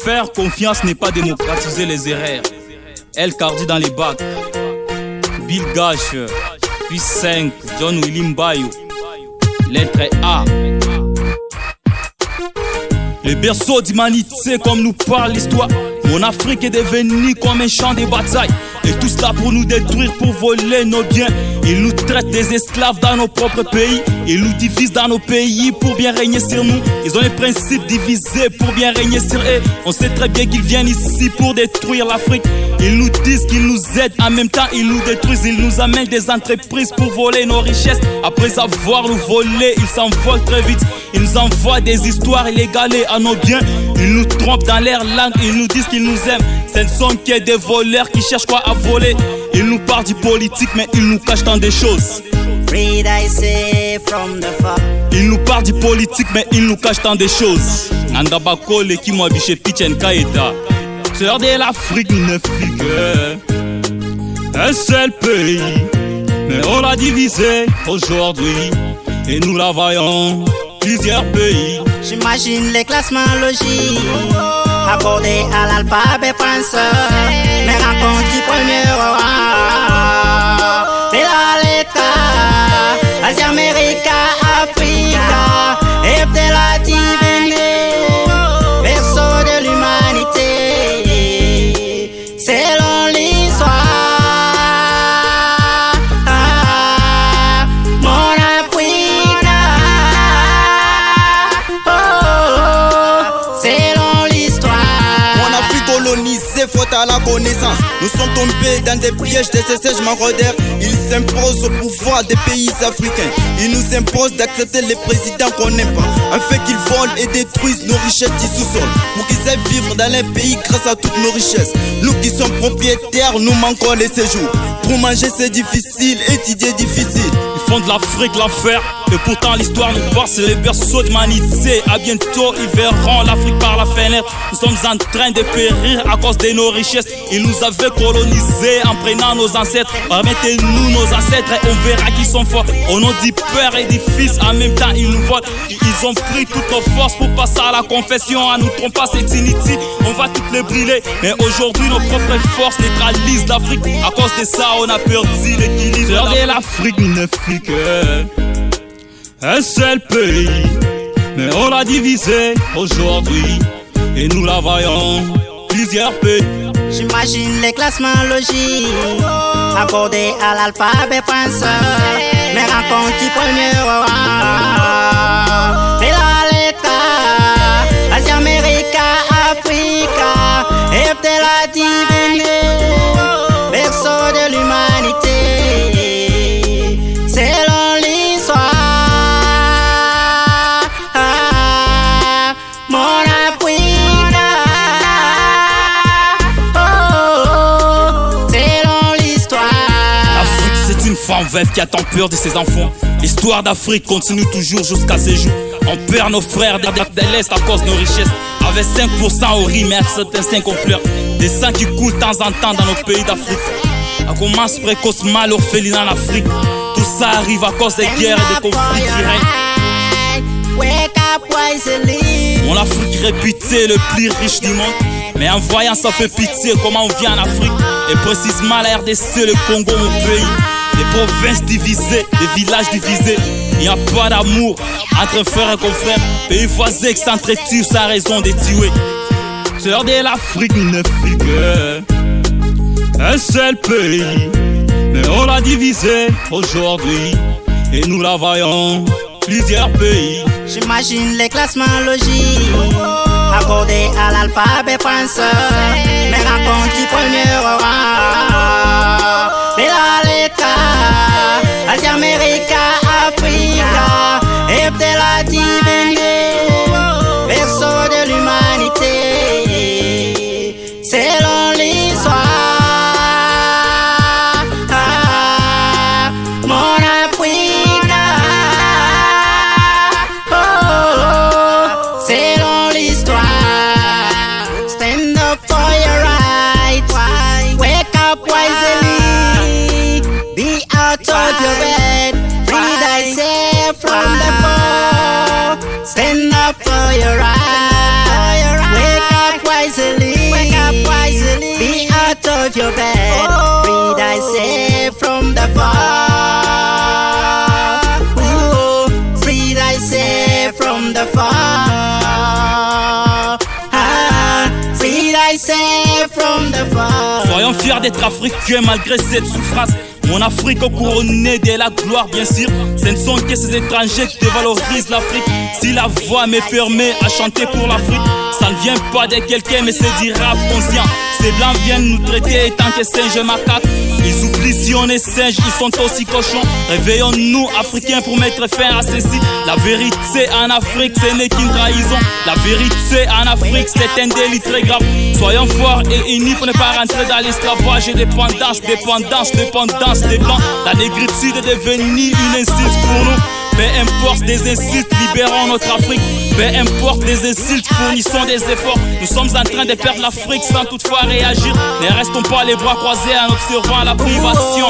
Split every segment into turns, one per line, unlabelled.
Faire confiance n'est pas démocratiser les erreurs. El Cardi dans les bacs. Bill Gash, puis 5, John William Bayou. Lettre A. Les berceaux d'humanité comme nous parle l'histoire. Mon Afrique est devenue comme un champ de bataille. Et tout cela pour nous détruire, pour voler nos biens. Ils nous traitent des esclaves dans nos propres pays. Ils nous divisent dans nos pays pour bien régner sur nous. Ils ont les principes divisés pour bien régner sur eux. On sait très bien qu'ils viennent ici pour détruire l'Afrique. Ils nous disent qu'ils nous aident, en même temps ils nous détruisent. Ils nous amènent des entreprises pour voler nos richesses. Après avoir nous volé, ils s'envolent très vite. Ils nous envoient des histoires illégales à nos biens. Ils nous trompent dans leur langue, ils nous disent qu'ils nous aiment. Ce ne sont que des voleurs qui cherchent quoi à voler. Ils nous parlent du politique mais ils nous cachent tant de choses. Ils nous parlent du politique mais ils nous cachent tant de choses. Nandabako leki mwa biche Pichen Kaeta. Sœur de l'Afrique ne fut que un seul pays, mais on l'a divisé aujourd'hui et nous la voyons plusieurs pays.
J'imagine les classements logiques accordés à l'alphabet français, mais rencontre du premier rang de la lettre Asie, Amérique, Afrique, et de la divinité, berceau de l'humanité, selon l'histoire. Mon Afrique, selon l'histoire.
Mon Afrique colonisée, faute à la connaissance. Nous sommes tombés dans des pièges des SSG maraudeurs. Ils s'imposent au pouvoir des pays africains. Ils nous imposent d'accepter les présidents qu'on n'aime pas, afin qu'ils volent et détruisent nos richesses du sous-sol, pour qu'ils aillent vivre dans les pays grâce à toutes nos richesses. Nous qui sommes propriétaires, nous manquons les séjours. Pour manger c'est difficile, étudier difficile.
Ils font de l'Afrique l'enfer, et pourtant l'histoire nous parle, c'est les berceaux d'humanité. À bientôt ils verront l'Afrique par la fenêtre. Nous sommes en train de périr à cause de nos richesses. Ils nous avaient colonisés en prenant nos ancêtres. Remettez-nous nos ancêtres et on verra qu'ils sont forts. Au nom du père et du fils, en même temps ils nous volent. Ils ont pris toutes nos forces pour passer à la confession. À nous tromper, c'est inutile, on va toutes les brûler. Mais aujourd'hui nos propres forces neutralisent l'Afrique. À cause de ça on a perdu l'équilibre. Sœur de l'Afrique ne fut que un seul pays, mais on l'a divisé aujourd'hui et nous la voyons plusieurs pays.
J'imagine les classements logiques accordés à l'alphabet français, mais rencontre du premier rang de la lettre Asie, Amérique, Afrique, et de la divinité, berceau de l'humanité, selon l'histoire. Mon Afrique, selon l'histoire.
L'Afrique c'est une femme veuve qui attend peur de ses enfants. L'histoire d'Afrique continue toujours jusqu'à ces jours. On perd nos frères de l'Est à cause de nos richesses. Avec 5% au riz, mais certains 5 on pleure. Des sangs qui coulent de temps en temps dans nos pays d'Afrique. On commence précocement l'orphelinat en Afrique. Tout ça arrive à cause des guerres et des conflits qui règnent. Mon Afrique réputée le plus riche du monde. Mais en voyant ça fait pitié comment on vit en Afrique. Et précisément la RDC, le Congo, mon pays. Les provinces divisées, les villages divisés. Il n'y a pas d'amour entre frères et confrères. Pays voisins qui s'entretuent sans raison de tuer. Sœur de l'Afrique ne fut que un seul pays, mais on l'a divisé aujourd'hui et nous la voyons plusieurs pays.
J'imagine les classements logiques accordés à l'alphabet français, mais rencontre du premier rang de la lettre Asie, Amérique, Afrique, et de la divinité, berceau de l'humanité, selon l'histoire. Mon Afrique, selon l'histoire. Stand up for your rights, wake up wisely, be out of your bed, free thyself from the fall. Stand of your bed. Free thyself from the fall. Ooh, free thyself from the fall. Free thyself from the fall.
Soyons fiers d'être africains malgré cette souffrance. Mon Afrique couronnée de la gloire, bien sûr. Ce ne sont que ces étrangers qui dévalorisent l'Afrique. Si la voix me permet à chanter pour l'Afrique, ça ne vient pas de quelqu'un, mais c'est du rap conscient. Ces blancs viennent nous traiter tant que singes macaques. Ils oublient si on est singes, ils sont aussi cochons. Réveillons-nous Africains pour mettre fin à ceci. La vérité en Afrique, ce n'est qu'une trahison. La vérité en Afrique, c'est un délit très grave. Soyons forts et unis pour ne pas rentrer dans l'esclavage et dépendance des blancs. La négritude est devenue une insulte pour nous. Peu importe des insultes, libérons notre Afrique. Peu importe des insultes, fournissons des efforts. Nous sommes en train de perdre l'Afrique sans toutefois réagir. Ne restons pas les bras croisés en observant la privation.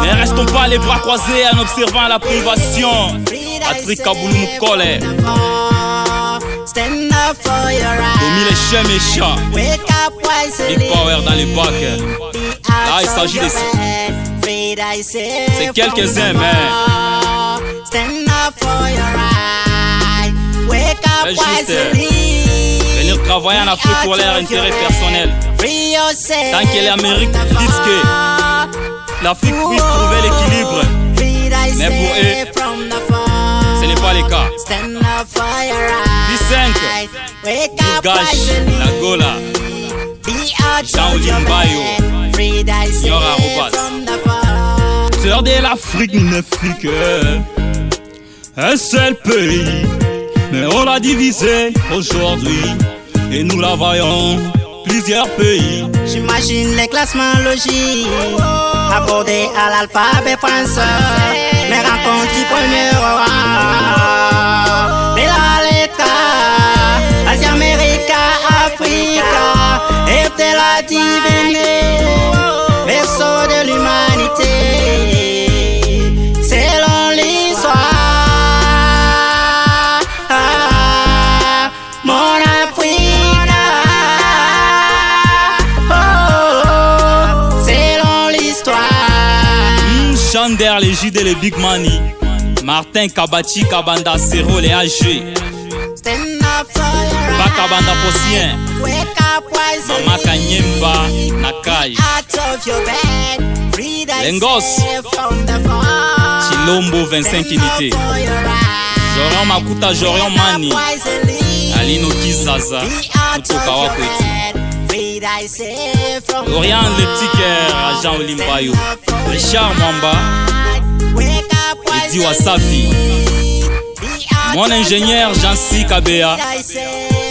Ne restons pas les bras croisés en observant la privation. Patrick Kaboulou Moukole. Domi les chiens méchants. Big Power dans les bacs. Là il s'agit de c'est quelques-uns, mais juste venir travailler en Afrique pour leur intérêt personnel. Tant que l'Amérique dit que l'Afrique puisse trouver l'équilibre, mais pour eux, ce n'est pas le cas. P5, Gash, la Gola, Jean-Olim Bayo, Yora Robas. Sœur de l'Afrique ne fut qu'un seul pays, mais on l'a divisé aujourd'hui et nous la voyons plusieurs pays.
J'imagine les classements logiques accordés à l'alphabet français, mais rencontres du premier rang de la lettre Asie, Amérique, Afrique, et de la divinité, berceau de l'humanité.
Chander, les J de les Big Money, Martin Kabati, Kabanda, Sero, les AG, Bakabanda Possien, Mama Kanyemba, Nakai, Lengos, Chilombo, 25 unités, Jorion Makuta, Jorion Mani, Alino Kizaza, Utokawa Kwetu, Dorian le petit cœur à Jean-Olim Bayo, Richard Mwamba, Edi Wasafi, mon ingénieur Jansi Kabea,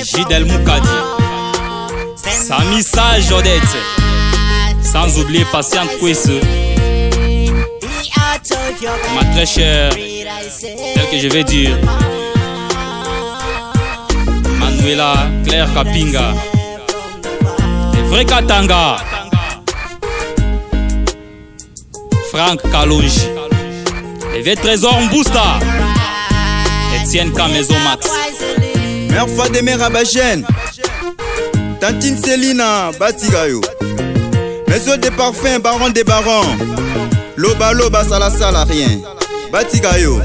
Jidel Moukadi, Samissa Jodette, sans oublier Patiente Kwese, ma très chère, tel que je vais dire, Manuela Claire Kapinga, Vrai Katanga, Franck Kalonji, les vieux trésors Mbousta, Etienne Kamezo Max,
Mère Fademe Rabagène, Tantine Célina Batigayo, Maison des parfums, Baron des barons, Loba Loba Salasala rien, Batigayo,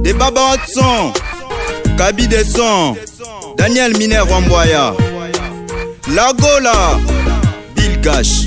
des Baba Hudson, Kabi Desson, Daniel Miner Wamboya, La Gola, Bill Gash.